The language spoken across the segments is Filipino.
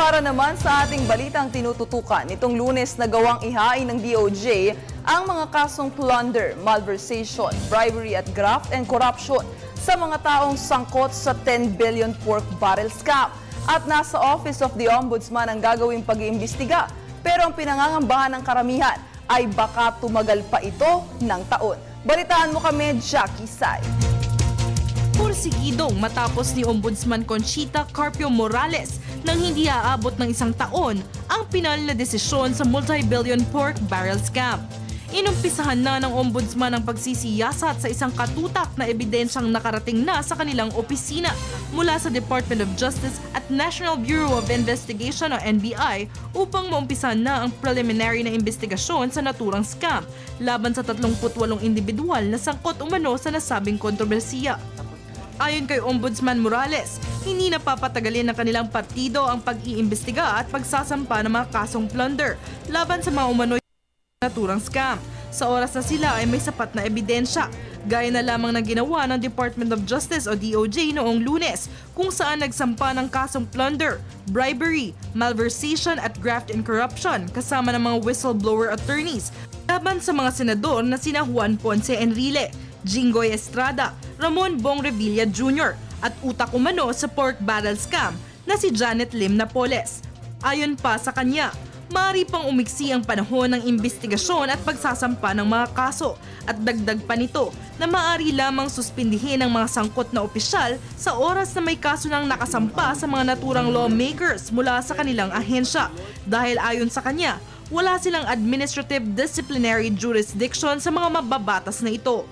Para naman sa ating balitang tinututukan, nitong Lunes nagawang ihain ng DOJ ang mga kasong plunder, malversation, bribery at graft and corruption sa mga taong sangkot sa 10 billion pork barrel scam. At nasa Office of the Ombudsman ang gagawing pag-iimbestiga. Pero ang pinangangambahan ng karamihan ay baka tumagal pa ito ng taon. Balitaan mo kami, Jackie Sai. Porsigidong matapos ni Ombudsman Conchita Carpio Morales nang hindi aabot ng isang taon ang pinal na desisyon sa multi-billion pork barrel scam. Inumpisahan na ng Ombudsman ang pagsisiyasat sa isang katutak na ebidensyang nakarating na sa kanilang opisina mula sa Department of Justice at National Bureau of Investigation o NBI upang maumpisahan na ang preliminary na investigasyon sa naturang scam laban sa 38 individual na sangkot umano sa nasabing kontrobersiya. Ayon kay Ombudsman Morales, hindi napapatagalin ng kanilang partido ang pag-iimbestiga at pagsasampa ng mga kasong plunder laban sa mga umano'y naturang scam. Sa oras na sila ay may sapat na ebidensya, gaya na lamang ng ginawa ng Department of Justice o DOJ noong Lunes kung saan nagsampa ng kasong plunder, bribery, malversation at graft and corruption kasama ng mga whistleblower attorneys laban sa mga senador na sina Juan Ponce Enrile, Jinggoy Estrada, Ramon Bong Revilla Jr. at utak umano sa pork barrel scam na si Janet Lim Napoles. Ayon pa sa kanya, maaari pang umiksi ang panahon ng investigasyon at pagsasampa ng mga kaso at dagdag pa nito na maaari lamang suspindihin ang mga sangkot na opisyal sa oras na may kaso nang nakasampa sa mga naturang lawmakers mula sa kanilang ahensya dahil ayon sa kanya, wala silang administrative disciplinary jurisdiction sa mga mababatas na ito.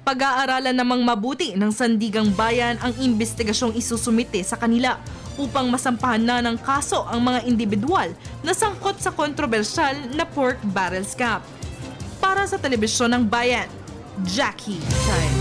Pag-aaralan namang mabuti ng Sandigang Bayan ang investigasyong isusumite sa kanila upang masampahan na ng kaso ang mga individual na sangkot sa kontrobersyal na pork barrel scam. Para sa Telebisyon ng Bayan, Jackie Sai.